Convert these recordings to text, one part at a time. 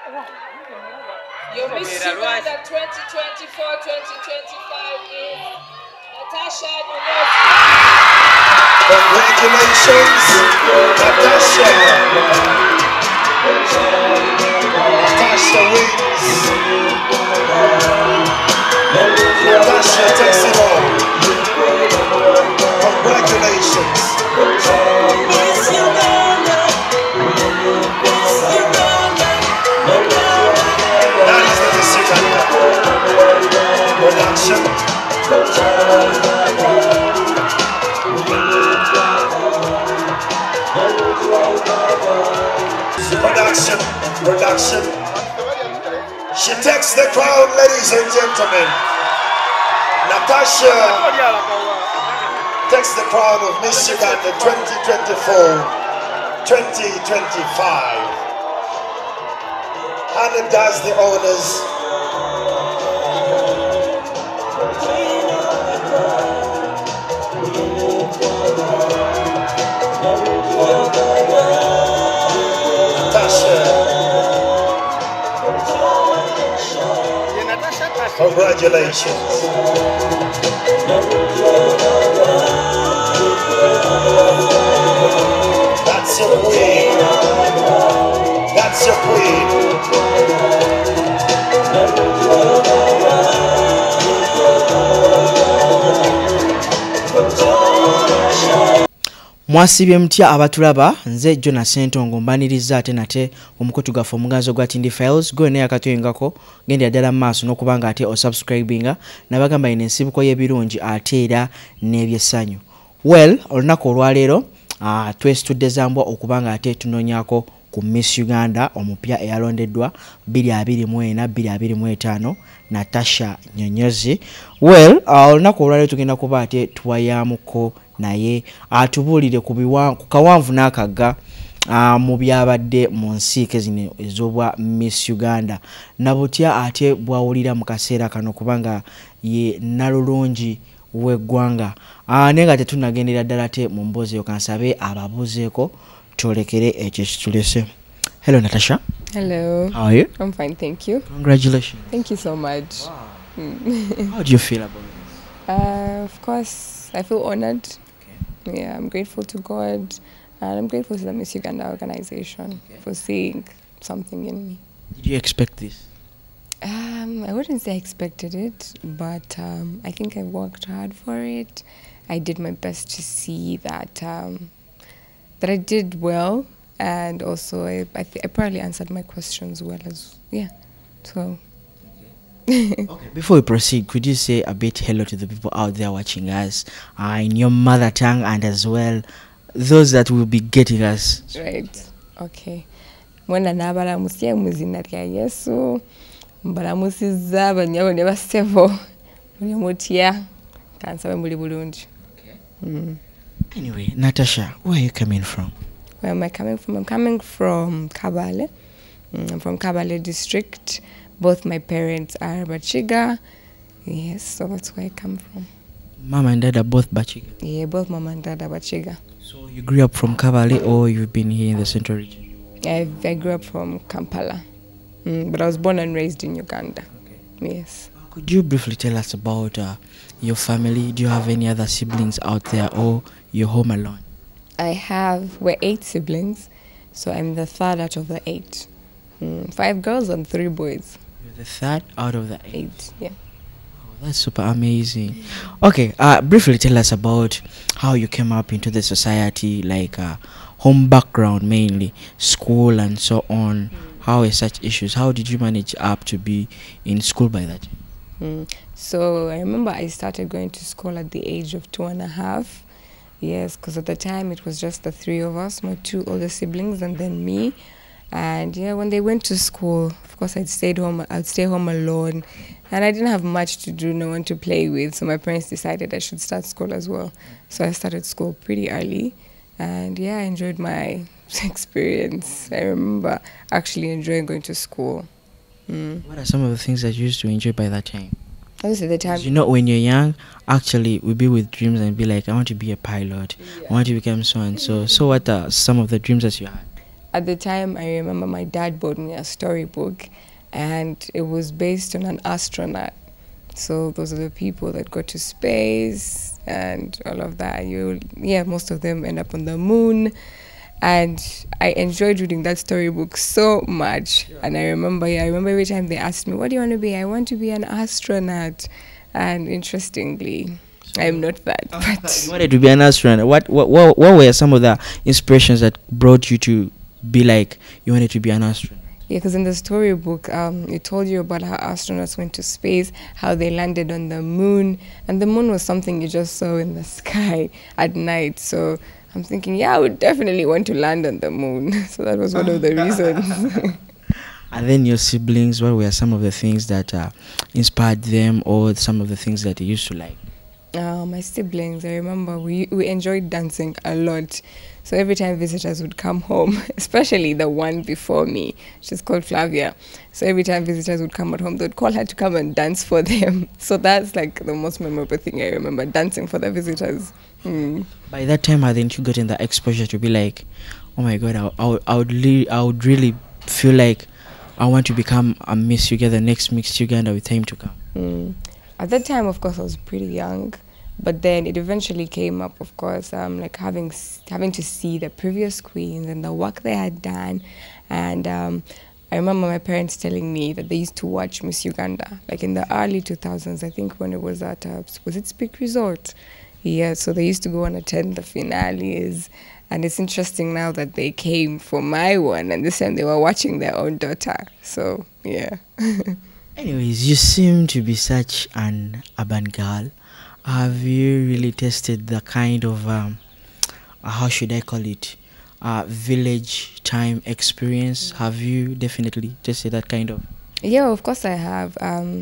Your Miss Uganda 2024-2025 is Natasha Nyonyozi. Congratulations, Natasha. Natasha wins. Natasha takes it all. Congratulations. Miss Uganda. Miss Uganda. That is the Miss Uganda production. Production. She takes the crown, ladies and gentlemen. Natasha takes the crown of Miss Uganda 2024-2025. And does the honors. Congratulations. That's your queen. That's your queen. Mwasibye mutya abatulaba nze Jona Sentongo mbaniriza ate nate omukutu gaffe omugazo gwa Tindi Files gwe ne yakatuyingako genda ddala maaso n'okubanga ate osubscribinga nabagamba ine ensibuko y'ebirungi ate era n'ebyessanyu. Well, olunaku olwaleero twesitudde zambwa okubanga ate tunoonyako ku Miss Uganda omupya eyalondeddwa 2024-2025 Natasha Nyonyozi. Well, olunaku olwaleero tugenda kuba ate tuwayamuko naye atubuulire ku kawanvu n'akagga mu byabadde mu nsiike zino ez'obwa Miss Uganda nabutya ate bwawulira mu kaseera kano kubanga ye nalulungi w'eggwanga naye nga tetunagendera ddala ate mu mboozi eyo kansabe ababuuzeeko twolekere ekyo kitulese. Hello Natasha. Hello. How are you? I'm fine, thank you. Congratulations. Thank you so much. Wow. How do you feel about this? Of course, I feel honored. Okay. Yeah, I'm grateful to God, and I'm grateful to the Miss Uganda organization for seeing something in me. Did you expect this? I wouldn't say I expected it, but I think I worked hard for it. I did my best to see that that I did well, and also I probably answered my questions well as So. Okay, before we proceed, could you say a bit hello to the people out there watching us in your mother tongue, and as well those that will be getting us? Right. Okay. Mwana nabalamusiya mu izina lya Yesu. Mbalamusiza abanyabo ne basevo. Muli mutya kansabe muli bulungi. Anyway, Natasha, where are you coming from? Where am I coming from? I'm coming from Kabale. I'm from Kabale district. Both my parents are Bachiga. Yes, so that's where I come from. Mom and dad are both Bachiga? Yeah, both mom and dad are Bachiga. So you grew up from Kabale or you've been here in the central region? I grew up from Kampala, but I was born and raised in Uganda. Okay. Yes. Could you briefly tell us about your family? Do you have any other siblings out there or you're home alone? We're 8 siblings, so I'm the third out of the 8. 5 girls and 3 boys. You're the third out of the 8? Yeah. Oh, that's super amazing. Okay, briefly tell us about how you came up into the society, like home background mainly, school and so on. How are such issues? How did you manage up to be in school by that time? So I remember I started going to school at the age of 2.5. Yes, because at the time it was just the 3 of us, my 2 older siblings and then me. And yeah, when they went to school, of course I'd stay home alone, and I didn't have much to do, no one to play with, so my parents decided I should start school as well. So I started school pretty early, and yeah, I enjoyed my experience. I remember actually enjoying going to school. What are some of the things that you used to enjoy by that time? Obviously the time. You know, when you're young, actually we'll be with dreams and be like, I want to be a pilot, I want to become so and so. So what are some of the dreams that you had? At the time, I remember my dad bought me a storybook, and it was based on an astronaut. So those are the people that go to space and all of that. Most of them end up on the moon. And I enjoyed reading that storybook so much. And I remember every time they asked me, "What do you want to be?" "I want to be an astronaut." And interestingly, I'm not that. But You wanted to be an astronaut. What were some of the inspirations that brought you to be like you wanted to be an astronaut? yeah, because in the storybook, it told you about how astronauts went to space, how they landed on the moon, and the moon was something you just saw in the sky at night. So I'm thinking, yeah, I would definitely want to land on the moon. So that was one of the reasons. And then your siblings, what were some of the things that inspired them, or some of the things that they used to like? My siblings, I remember we enjoyed dancing a lot. So every time visitors would come home, especially the one before me, she's called Flavia. So every time visitors would come at home, they'd call her to come and dance for them. So that's like the most memorable thing I remember, dancing for the visitors. By that time, hadn't you gotten the exposure to be like, oh my God, I would really feel like I want to become a Miss Uganda, next Miss Uganda with time to come? At that time, of course, I was pretty young, but then it eventually came up, of course, like having to see the previous queens and the work they had done. And I remember my parents telling me that they used to watch Miss Uganda, like in the early 2000s, I think, when it was at, was it Speak Resort? Yeah, so they used to go and attend the finales. And it's interesting now that they came for my one, and this time they were watching their own daughter. So, yeah. Anyways, you seem to be such an urban girl. Have you really tested the kind of, how should I call it, village time experience? Have you definitely tested that kind of? Yeah, of course I have.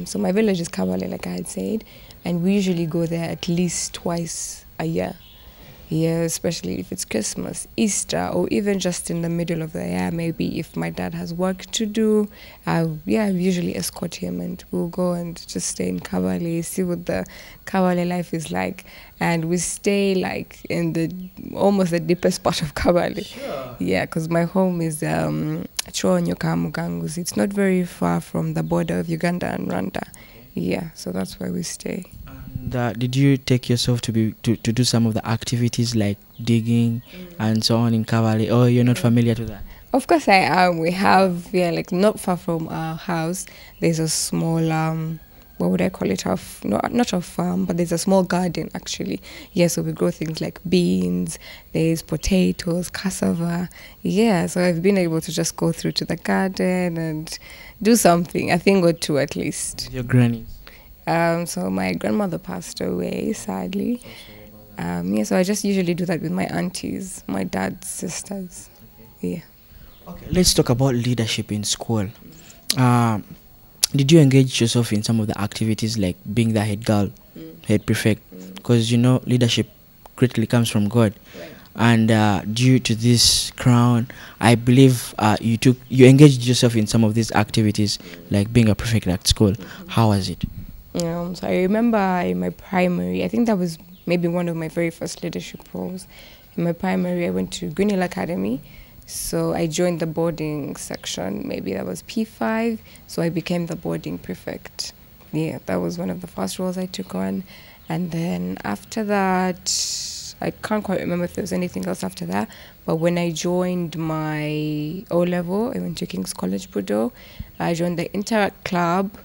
So my village is Kabale, like I had said, and we usually go there at least twice a year. Yeah, especially if it's Christmas, Easter, or even just in the middle of the year. Maybe if my dad has work to do, I usually escort him, and we'll go and just stay in Kabale, see what the Kabale life is like. And we stay like in almost the deepest part of Kabale. Sure. Yeah, because my home is Muganguzi. It's not very far from the border of Uganda and Rwanda. Yeah, so that's where we stay. Did you take yourself to do some of the activities like digging and so on in Kabale, or you're not familiar to that? Of course I am. We have, like not far from our house, there's a small, what would I call it? Not a farm, but there's a small garden actually. Yeah, so we grow things like beans, there's potatoes, cassava. Yeah, so I've been able to just go through to the garden and do something, a thing or two at least. Your grannies? So my grandmother passed away, sadly. So I just usually do that with my aunties, my dad's sisters. Okay. Yeah. Okay, let's talk about leadership in school. Did you engage yourself in some of the activities like being the head girl, head prefect? Because leadership greatly comes from God. Right. And due to this crown, I believe you engaged yourself in some of these activities, like being a prefect at school. How was it? So I remember in my primary, I think that was maybe one of my very first leadership roles. In my primary, I went to Green Hill Academy. So I joined the boarding section, maybe that was P5. So I became the boarding prefect. Yeah, that was one of the first roles I took on. And then after that, I can't quite remember if there was anything else after that. But when I joined my O-level, I went to King's College, Bordeaux. I joined the Interact Club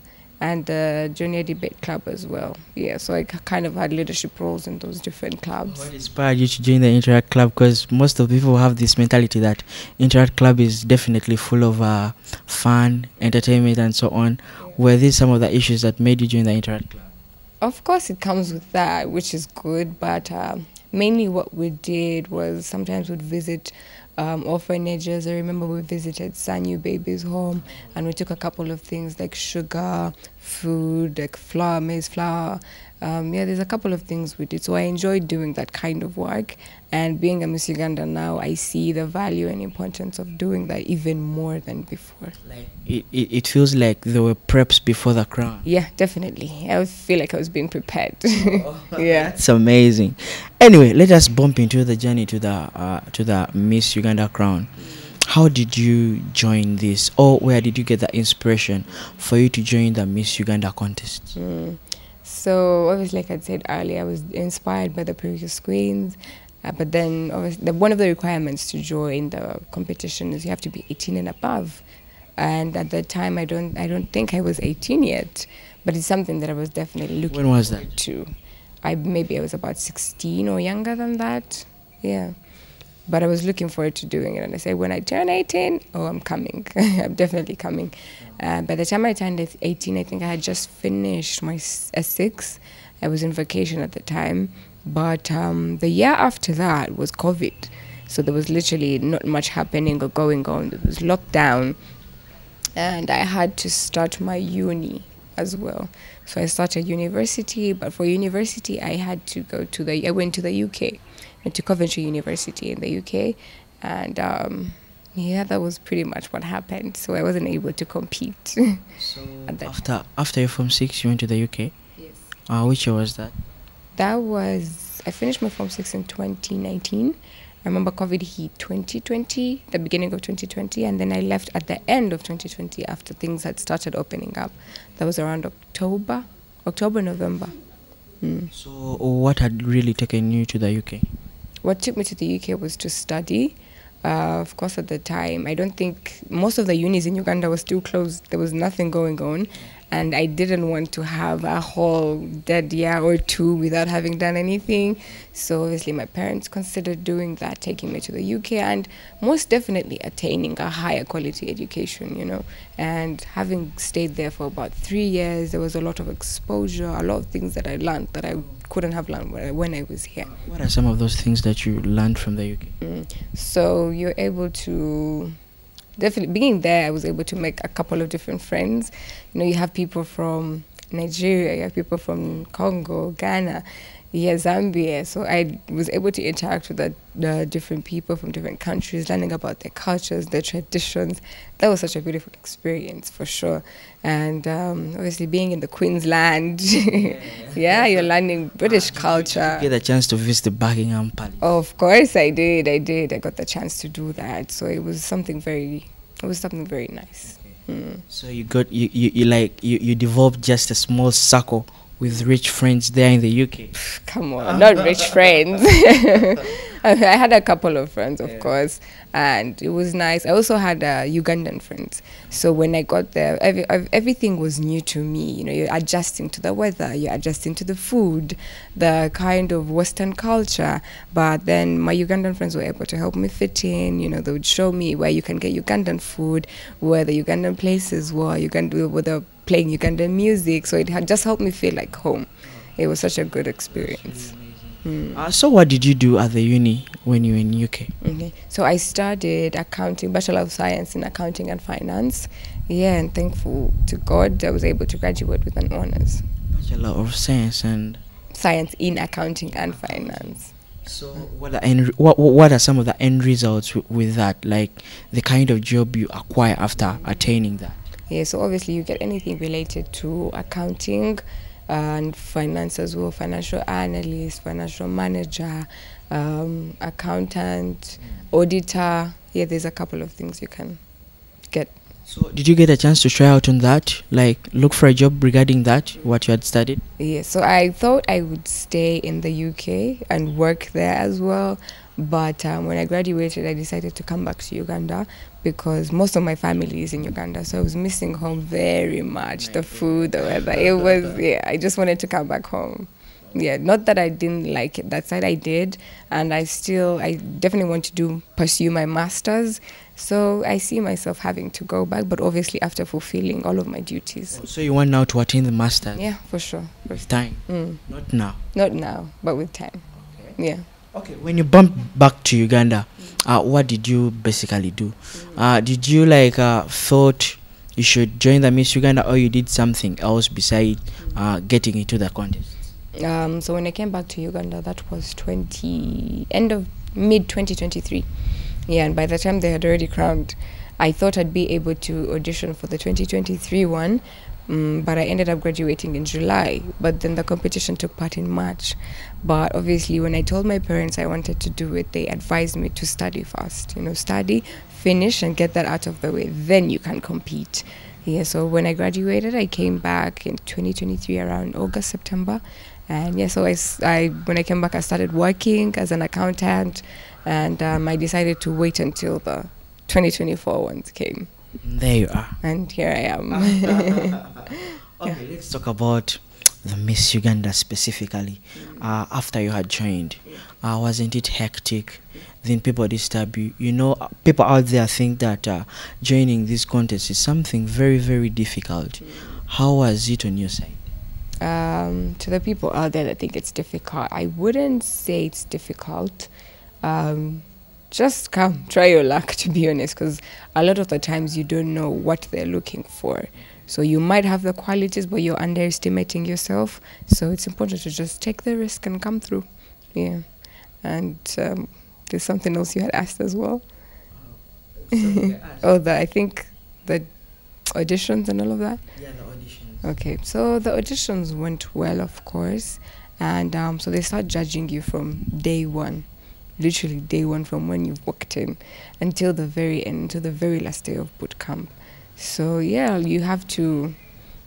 and the Junior Debate Club as well. Yeah, so I kind of had leadership roles in those different clubs. What inspired you to join the Interact Club? Because most of the people have this mentality that Interact Club is definitely full of fun, entertainment, and so on. Were these some of the issues that made you join the Interact Club? Of course, it comes with that, which is good, but mainly what we did was sometimes we'd visit orphanages. I remember we visited Sanyu Baby's home, and we took a couple of things like sugar, food, like flour, maize flour. There's a couple of things we did. So I enjoyed doing that kind of work. And being a Miss Uganda now, I see the value and importance of doing that even more than before. Like it feels like there were preps before the crown. Yeah, definitely. I feel like I was being prepared. Yeah, it's amazing. Anyway, let us bump into the journey to the Miss Uganda crown. How did you join this, or where did you get the inspiration for you to join the Miss Uganda contest? So obviously, like I said earlier, I was inspired by the previous queens. But then obviously, one of the requirements to join the competition is you have to be 18 and above. And at the time, I don't think I was 18 yet. But it's something that I was definitely looking When was forward that? to. Maybe I was about 16 or younger than that. Yeah. But I was looking forward to doing it. And I said, when I turn 18, oh, I'm coming. I'm definitely coming. By the time I turned 18, I think I had just finished my S6. I was in vacation at the time. But the year after that was COVID. So there was literally not much happening or going on. There was lockdown. And I had to start my uni as well. So I started university, but for university I had to I went to the UK, went to Coventry University in the UK, and yeah, that was pretty much what happened. So I wasn't able to compete. So at that after your Form 6, you went to the UK? Yes. Which year was that? I finished my Form 6 in 2019. I remember COVID hit 2020, the beginning of 2020, and then I left at the end of 2020 after things had started opening up. That was around October, November. So what had really taken you to the UK? What took me to the UK was to study. Of course, at the time, I don't think most of the unis in Uganda were still closed. There was nothing going on. And I didn't want to have a whole dead year or two without having done anything. So obviously my parents considered doing that, taking me to the UK, and most definitely attaining a higher quality education, you know. And having stayed there for about 3 years, there was a lot of exposure, a lot of things that I learned that I couldn't have learned when I was here. What are some of those things that you learned from the UK? So you're able to... Definitely, being there, I was able to make a couple of different friends. You know, you have people from Nigeria, you have people from Congo, Ghana, Zambia. So I was able to interact with the different people from different countries, learning about their cultures, their traditions. That was such a beautiful experience, for sure. And obviously, being in the Queensland, yeah, you're learning British culture. Did you get a chance to visit the Buckingham Palace? Of course I did. I got the chance to do that. So it was something very nice. So you developed just a small circle with rich friends there in the UK? Come on, not rich friends. I had a couple of friends, of course, and it was nice. I also had Ugandan friends. So when I got there, everything was new to me. You know, you're adjusting to the weather, you're adjusting to the food, the kind of Western culture. But then my Ugandan friends were able to help me fit in. You know, they would show me where you can get Ugandan food, where the Ugandan places were, where they're playing Ugandan music. So it had just helped me feel like home. It was such a good experience. So what did you do at the uni when you were in UK? Okay. So I studied accounting, Bachelor of Science in Accounting and Finance. Yeah, and thankful to God, I was able to graduate with an honors. Bachelor of Science and... Science in Accounting and Finance. So what are some of the end results with that? Like the kind of job you acquire after attaining that? Yeah, so obviously you get anything related to accounting, and finance as well, financial analyst, financial manager, accountant, auditor. Yeah, there's a couple of things you can get. So did you get a chance to try out on that? Like look for a job regarding that, what you had studied? Yeah, so I thought I would stay in the UK and work there as well. But when I graduated, I decided to come back to Uganda because most of my family is in Uganda. So I was missing home very much, the food, the weather. It was, yeah, I just wanted to come back home. Yeah, not that I didn't like it. That side I did. And I definitely want to pursue my master's. So I see myself having to go back, but obviously after fulfilling all of my duties. So you want now to attain the master's? Yeah, for sure. With time? Not now? Not now, but with time. Okay. Yeah. Okay, when you bumped back to Uganda, what did you basically do? Did you thought you should join the Miss Uganda, or you did something else besides getting into the contest? So when I came back to Uganda, that was mid-2023. Yeah, and by the time they had already crowned, I thought I'd be able to audition for the 2023 one, but I ended up graduating in July. But then the competition took part in March. But obviously, when I told my parents I wanted to do it, they advised me to study first. You know, study, finish and get that out of the way, then you can compete. Yeah, so when I graduated, I came back in 2023 around August, September. And yeah, so when I came back, I started working as an accountant, and I decided to wait until the 2024 ones came. There you are. And here I am. Okay, let's talk about the Miss Uganda specifically. After you had joined, wasn't it hectic? Then people disturb you. You know, people out there think that joining this contest is something very, very difficult. How was it on your side? To the people out there that think it's difficult, I wouldn't say it's difficult. Just come, try your luck, to be honest, because a lot of the times you don't know what they're looking for. So you might have the qualities, but you're underestimating yourself. So it's important to just take the risk and come through. Yeah. And there's something else you had asked as well. I think the auditions and all of that. Yeah, the auditions. Okay, so the auditions went well, of course, and so they start judging you from day one, literally day one from when you've walked in until the very end, until the very last day of boot camp. So yeah, you have to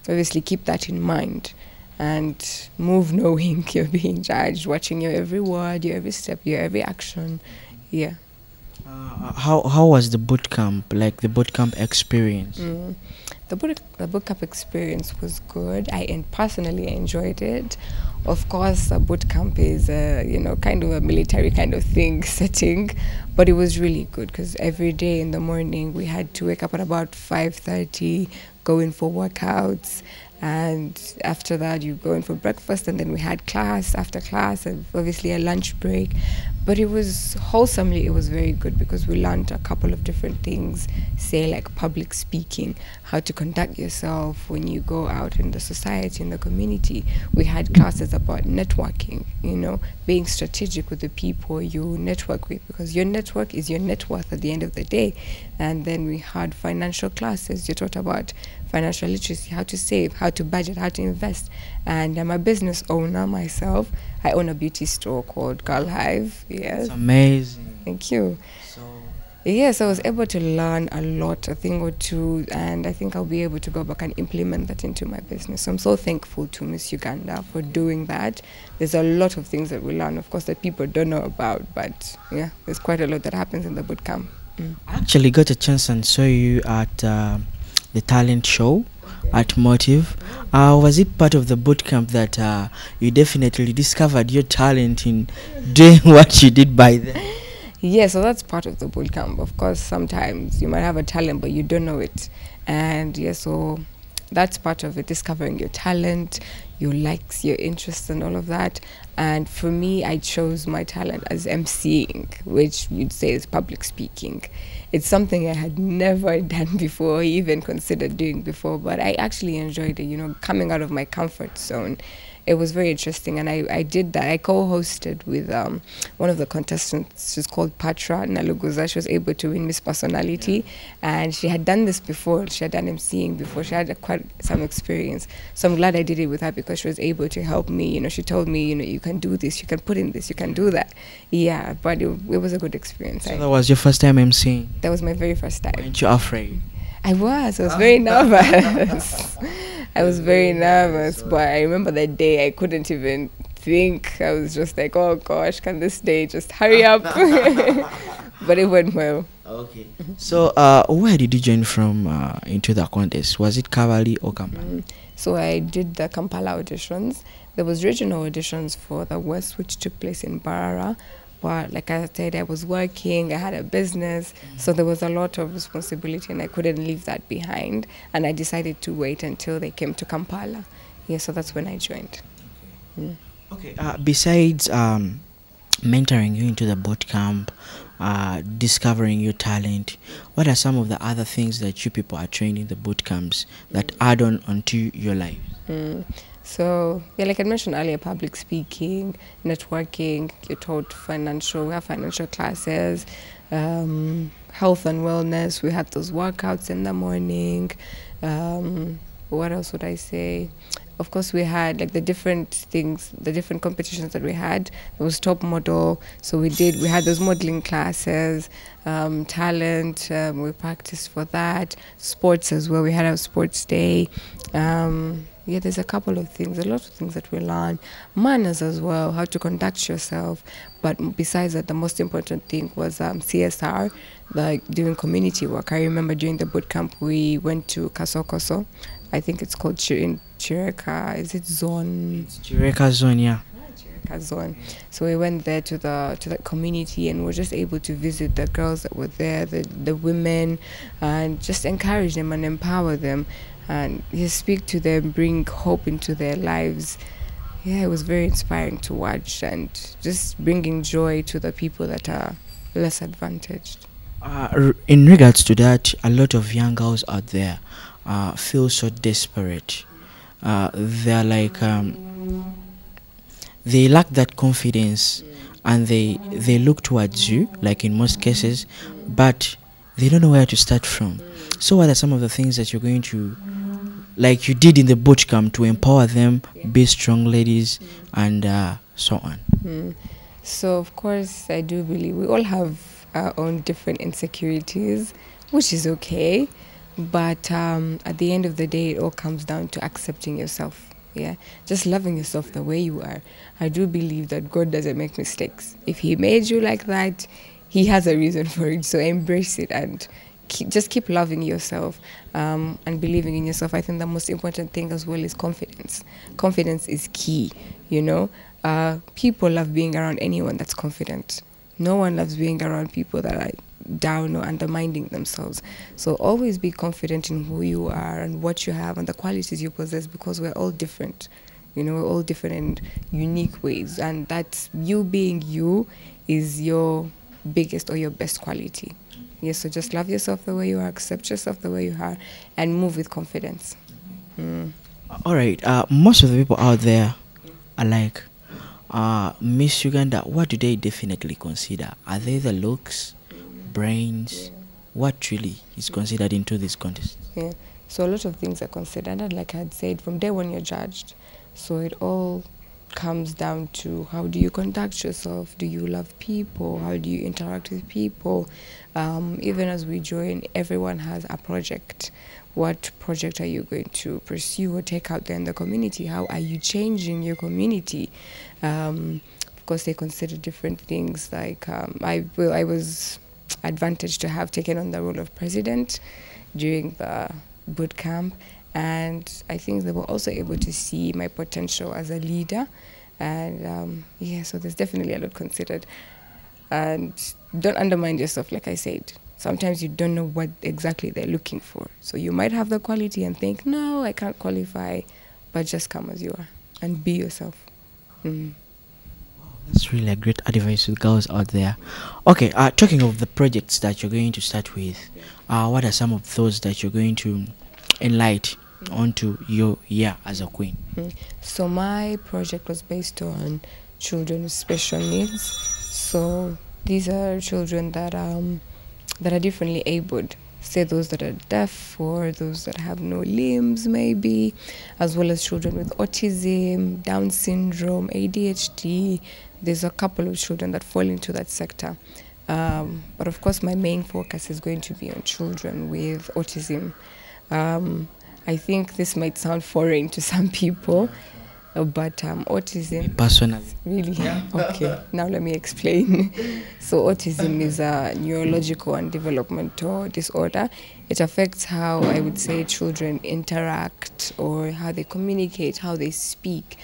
obviously keep that in mind and move knowing you're being judged, watching your every word, your every step, your every action. Yeah. How was the boot camp, like the boot camp experience? The boot camp experience was good. I personally enjoyed it. Of course, a boot camp is kind of a military kind of thing setting, but it was really good because every day in the morning we had to wake up at about 5:30, go in for workouts, and after that you go in for breakfast, and then we had class after class, and obviously a lunch break. But it was wholesomely, it was very good because we learned a couple of different things, say like public speaking, how to conduct yourself when you go out in the society, in the community. We had classes about networking, being strategic with the people you network with, because your network is your net worth at the end of the day. And then we had financial classes. You taught about financial literacy, how to save, how to budget, how to invest. And I'm a business owner myself. I own a beauty store called Girl Hive. Yes. It's amazing. Thank you. So Yes, I was able to learn a lot, a thing or two, and I think I'll be able to go back and implement that into my business. So I'm so thankful to Miss Uganda for doing that. There's a lot of things that we learn, of course, that people don't know about, but yeah, there's quite a lot that happens in the boot camp. I actually got a chance and saw you at the talent show at Motive. Was it part of the boot camp that you definitely discovered your talent in doing what you did by then? Yeah, so that's part of the boot camp. Of course, sometimes you might have a talent, but you don't know it. And yeah, so that's part of it, discovering your talent, your likes, your interests, and all of that. And for me, I chose my talent as emceeing, which you'd say is public speaking. It's something I had never done before, even considered doing before, but I actually enjoyed it, coming out of my comfort zone. It was very interesting, and I did that. I co-hosted with one of the contestants. She's called Patra Naluguza. She was able to win Miss Personality, and she had done this before. She had done emceeing before. She had quite some experience. So I'm glad I did it with her because she was able to help me. She told me, you can do this, you can put in this, you can do that. Yeah, but it was a good experience. So that was your first time emceeing? That was my very first time. Weren't you afraid? I was very nervous. I was very nervous, but I remember that day I couldn't even think. I was just like, oh gosh, can this day just hurry up? But it went well. Okay. So where did you join from into the contest? Was it Kavali or Kampala? So I did the Kampala auditions. There was regional auditions for the West, which took place in Barara. But like I said, I was working, I had a business, so there was a lot of responsibility and I couldn't leave that behind. And I decided to wait until they came to Kampala. Yeah, so that's when I joined. Okay, besides mentoring you into the boot camp, discovering your talent, what are some of the other things that you people are trained in the boot camps that add on onto your life? So, yeah, like I mentioned earlier, public speaking, networking, you're taught financial, we have financial classes, health and wellness, we had those workouts in the morning, what else would I say? Of course, we had like the different things, the different competitions that we had. It was top model, so we had those modeling classes, talent. We practiced for that. Sports as well. We had our sports day. Yeah, there's a couple of things, a lot of things that we learn. Manners as well, how to conduct yourself. But besides that, the most important thing was CSR, like doing community work. I remember during the boot camp, we went to Kasokoso. I think it's called in Chireka. Is it zone? Chireka zone, yeah. Chireka zone. So we went there to the community, and we were just able to visit the girls that were there, the women, and just encourage them and empower them, and just speak to them, bring hope into their lives. Yeah, it was very inspiring to watch, and just bringing joy to the people that are less advantaged. In regards to that, a lot of young girls out there feel so desperate. They're like they lack that confidence, and they look towards you, like in most cases, but they don't know where to start from. So what are some of the things that you're going to, like you did in the boot camp, to empower them, be strong ladies, and so on? So of course, I do believe we all have our own different insecurities, which is okay. But at the end of the day, it all comes down to accepting yourself. Yeah, just loving yourself the way you are. I do believe that God doesn't make mistakes. If He made you like that, He has a reason for it. So embrace it and just keep loving yourself and believing in yourself. I think the most important thing as well is confidence. Confidence is key, you know. People love being around anyone that's confident. No one loves being around people that are down or undermining themselves. So always be confident in who you are and what you have and the qualities you possess, because we're all different. You know, we're all different in unique ways, and that's you being you is your biggest or your best quality. Yes, so just love yourself the way you are, accept yourself the way you are, and move with confidence. All right, most of the people out there are like, Miss Uganda, what do they definitely consider? Are they the looks, brains? What really is considered into this contest? Yeah, so a lot of things are considered, and like I had said, from day one you're judged. So it all comes down to how do you conduct yourself? Do you love people? How do you interact with people? Even as we join, everyone has a project. What project are you going to pursue or take out there in the community? How are you changing your community? Of course, they consider different things. Like I was advantaged to have taken on the role of president during the boot camp, and I think they were also able to see my potential as a leader. And yeah, so there's definitely a lot considered. And don't undermine yourself, like I said. Sometimes you don't know what exactly they're looking for. So you might have the quality and think, no, I can't qualify, but just come as you are and be yourself. That's really a great advice to girls out there. Okay, talking of the projects that you're going to start with, what are some of those that you're going to enlighten onto your year as a queen? So my project was based on children with special needs. So these are children that are differently abled. Say those that are deaf or those that have no limbs maybe, as well as children with autism, Down syndrome, ADHD. There's a couple of children that fall into that sector. But of course my main focus is going to be on children with autism. I think this might sound foreign to some people, but autism... Personally. Really? Okay, now let me explain. So autism is a neurological and developmental disorder. It affects how, I would say, children interact or how they communicate, how they speak.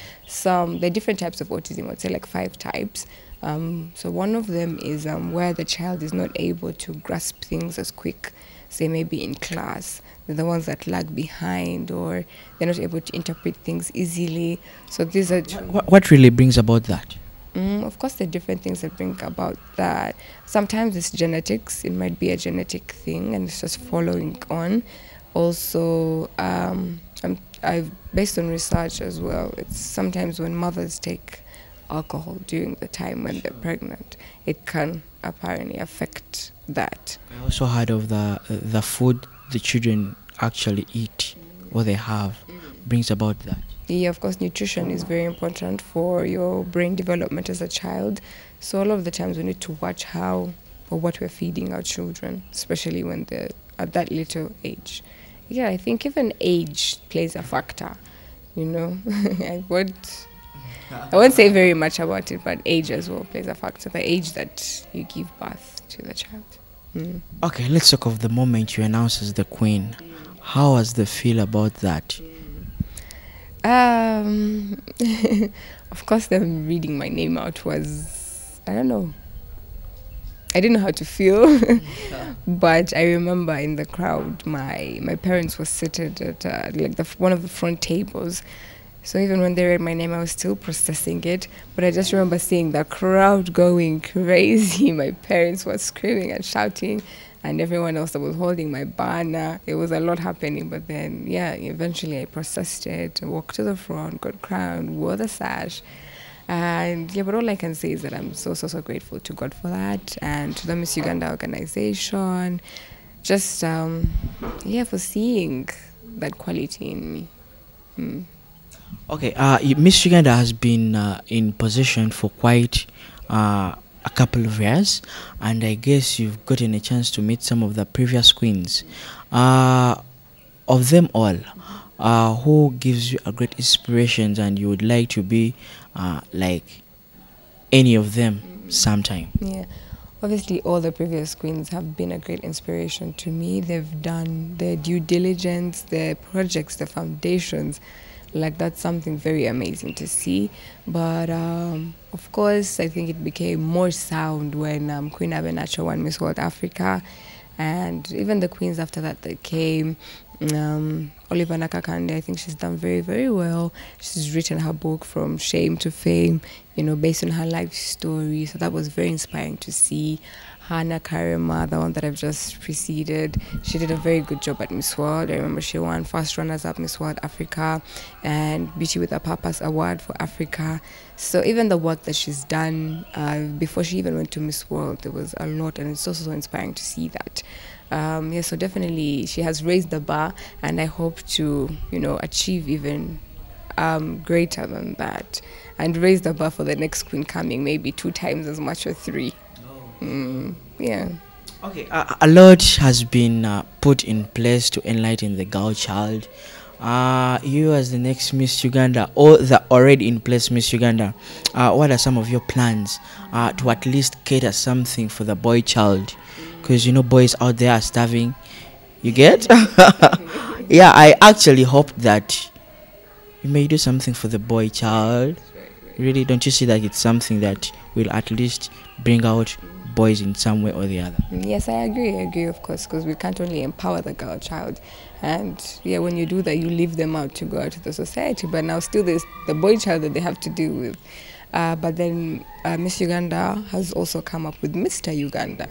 There are different types of autism, I would say like 5 types. So one of them is where the child is not able to grasp things as quick, say maybe in class. They're the ones that lag behind, or they're not able to interpret things easily. So these are... What really brings about that? Of course, there are different things that bring about that. Sometimes it's genetics. It might be a genetic thing, and it's just following on. Also, based on research as well, it's sometimes when mothers take alcohol during the time when they're pregnant, it can apparently affect that. I also heard of the food the children actually eat or they have brings about that. Yeah, of course, nutrition is very important for your brain development as a child. So all of the times we need to watch how or what we're feeding our children, especially when they're at that little age. Yeah, I think even age plays a factor. You know, I won't say very much about it, but age as well plays a factor. The age that you give birth to the child. Mm. Okay, let's talk of the moment you announced as the queen. How was the feel about that? Um, of course, them reading my name out was, I don't know. I didn't know how to feel, but I remember in the crowd, my parents were seated at like one of the front tables. So even when they read my name, I was still processing it. But I just remember seeing the crowd going crazy. My parents were screaming and shouting, and everyone else that was holding my banner. It was a lot happening. But then, yeah, eventually I processed it, walked to the front, got crowned, wore the sash. And yeah, but all I can say is that I'm so grateful to God for that, and to the Miss Uganda organization, just for seeing that quality in me. Mm. Okay, Miss Uganda has been in position for quite a couple of years, and I guess you've gotten a chance to meet some of the previous queens. Of them all, who gives you a great inspiration and you would like to be like any of them sometime? Yeah, obviously all the previous queens have been a great inspiration to me. They've done their due diligence, their projects, their foundations. Like, that's something very amazing to see. But of course, I think it became more sound when Queen Abenacho won Miss World Africa, and even the queens after that came. Oliver Nakakande, I think she's done very well. She's written her book From Shame to Fame, based on her life story. So that was very inspiring to see. Hannah Karima, the one that I've just preceded, she did a very good job at Miss World. I remember she won first runners-up Miss World Africa and Beauty with a Purpose Award for Africa. So even the work that she's done before she even went to Miss World, there was a lot, and it's also so inspiring to see that. So definitely she has raised the bar, and I hope to, achieve even greater than that, and raise the bar for the next queen coming, maybe 2 times as much or 3. Yeah. Okay, a lot has been put in place to enlighten the girl child. You as the next Miss Uganda, or the already in place Miss Uganda, what are some of your plans to at least cater something for the boy child? Because boys out there are starving. You get? Yeah, I actually hope that you may do something for the boy child. Really, don't you see that it's something that will at least bring out boys in some way or the other? Yes, I agree, of course, because we can't only empower the girl child. And yeah, when you do that, you leave them out to go out to the society. But now still there's the boy child that they have to deal with. But then Miss Uganda has also come up with Mr. Uganda.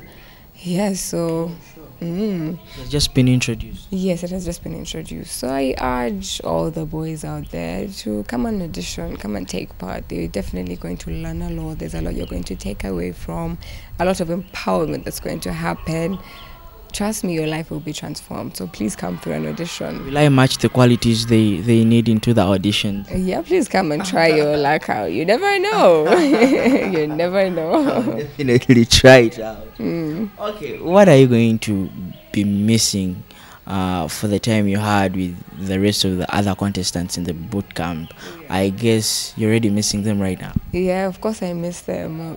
Yes, so... It's just been introduced. Yes, it has just been introduced. So I urge all the boys out there to come and audition, come and take part. They're definitely going to learn a lot. There's a lot you're going to take away from, a lot of empowerment that's going to happen. Trust me, your life will be transformed. So please come through an audition. Will I match the qualities they need into the audition? Yeah, please come and try your luck out. You never know. You never know. I'll definitely try it out. Okay, what are you going to be missing for the time you had with the rest of the other contestants in the boot camp? I guess you're already missing them right now. Yeah, of course I miss them.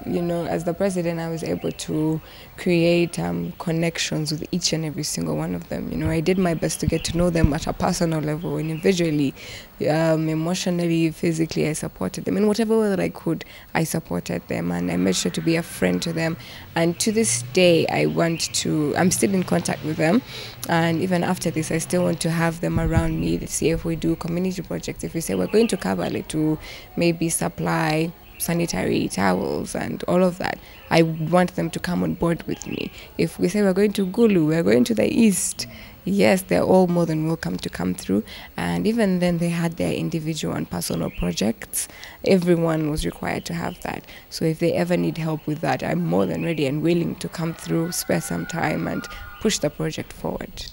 As the president, I was able to create connections with each and every single one of them. I did my best to get to know them at a personal level, individually, emotionally, physically. I supported them in whatever way that I could. I supported them, and I made sure to be a friend to them. And to this day, I'm still in contact with them, and even after this, I still want to have them around me to see if we do community projects. If we say we're going to Kabale to maybe supply sanitary towels and all of that, I want them to come on board with me. If we say we're going to Gulu, we're going to the east, yes, they're all more than welcome to come through. And even then, they had their individual and personal projects. Everyone was required to have that. So if they ever need help with that, I'm more than ready and willing to come through, spare some time, and push the project forward.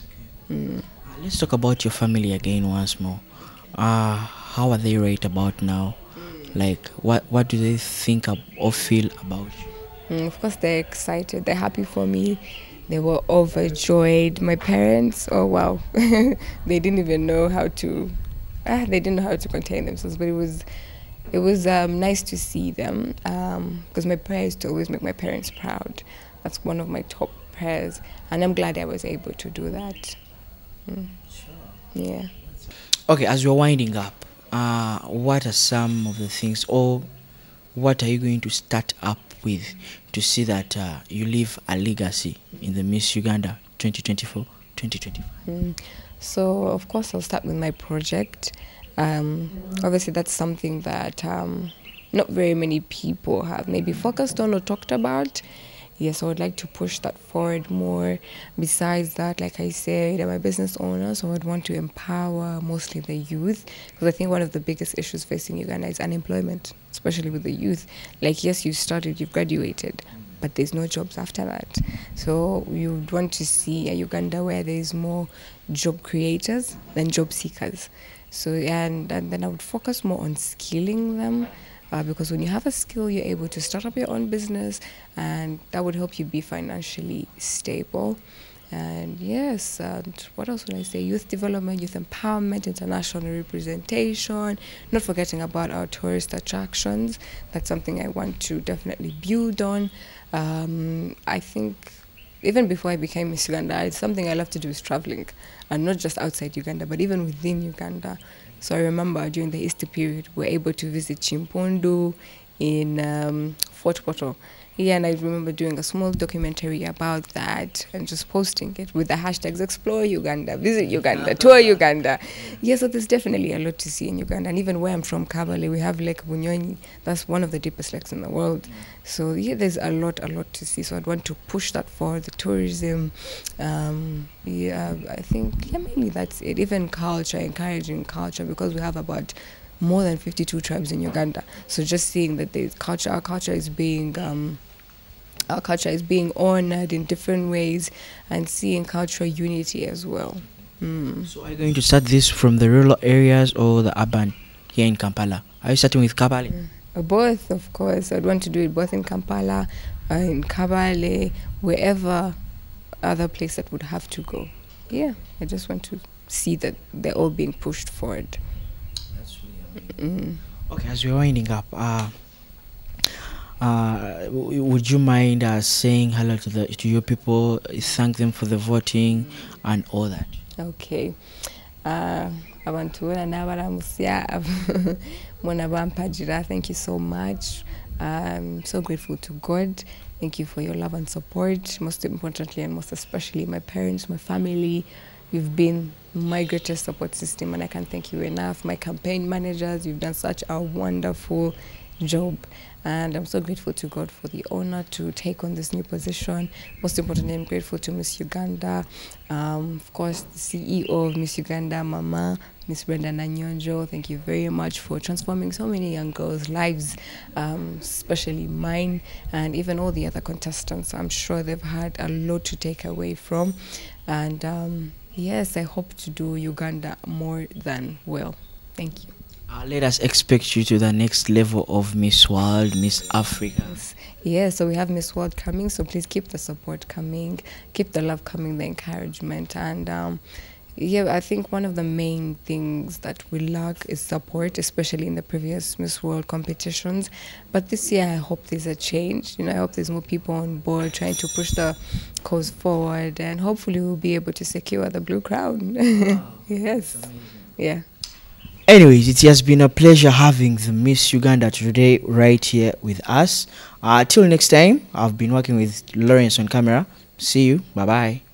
Let's talk about your family again once more. how are they right about now? Like, what do they think or feel about you? Of course, they're excited. They're happy for me. They were overjoyed. My parents, oh wow, they didn't even know how to. They didn't know how to contain themselves. But it was nice to see them. Because my prayer is to always make my parents proud. That's one of my top prayers, and I'm glad I was able to do that. Sure. Yeah. Okay, as you're winding up, what are some of the things, or what are you going to start up with to see that you leave a legacy in the Miss Uganda 2024-2025? So, of course, I'll start with my project. Obviously, that's something that not very many people have maybe focused on or talked about. Yes, I would like to push that forward more. Besides that, like I said, I'm a business owner, so I'd want to empower mostly the youth, because I think one of the biggest issues facing Uganda is unemployment, especially with the youth. Like, yes, you studied, you've graduated, but there's no jobs after that. So you would want to see a Uganda where there's more job creators than job seekers. So, and then I would focus more on skilling them. Because when you have a skill, you're able to start up your own business, and that would help you be financially stable. And yes, and what else would I say? Youth development, youth empowerment, international representation, not forgetting about our tourist attractions. That's something I want to definitely build on. I think even before I became Miss Uganda, it's something I love to do is traveling, and not just outside Uganda, but even within Uganda. So I remember during the Easter period, we were able to visit Chimpondo in Fort Portal. Yeah, and I remember doing a small documentary about that and just posting it with the hashtags Explore Uganda, Visit Uganda, Tour Uganda. Yeah, so there's definitely a lot to see in Uganda. And even where I'm from, Kabale, we have Lake Bunyonyi. That's one of the deepest lakes in the world. So yeah, there's a lot to see. So I'd want to push that forward, the tourism. Yeah, I think, yeah, mainly that's it. Even culture, encouraging culture, because we have about more than 52 tribes in Uganda. So just seeing that there's culture, our culture is being honored in different ways, and seeing cultural unity as well. So are you going to start this from the rural areas or the urban here in Kampala? Are you starting with Kabale? Both, of course. I'd want to do it both in Kampala, in Kabale, wherever other place that would have to go. Yeah, I just want to see that they're all being pushed forward. That's really amazing. Okay, as we're winding up, would you mind saying hello to your people, thank them for the voting and all that? Okay. Abantu n'abalamusya mwana bampagira, thank you so much. I'm so grateful to God. Thank you for your love and support. Most importantly and most especially my parents, my family. You've been my greatest support system, and I can't thank you enough. My campaign managers, you've done such a wonderful job, and I'm so grateful to God for the honor to take on this new position. Most importantly, I'm grateful to Miss Uganda, of course the CEO of Miss Uganda, Mama Miss Brenda Nanyonjo. Thank you very much for transforming so many young girls' lives, especially mine, and even all the other contestants. I'm sure they've had a lot to take away from, and yes, I hope to do Uganda more than well. Thank you. Let us expect you to the next level of Miss World, Miss Africa. Yeah, so we have Miss World coming, so please keep the support coming, keep the love coming, the encouragement, and yeah, I think one of the main things that we lack is support, especially in the previous Miss World competitions. But this year, I hope there's a change. You know, I hope there's more people on board trying to push the cause forward, and hopefully we'll be able to secure the blue crown. Wow. Yes. Yeah. Anyways, it has been a pleasure having the Miss Uganda today right here with us. Till next time, I've been working with Lawrence on camera. See you. Bye-bye.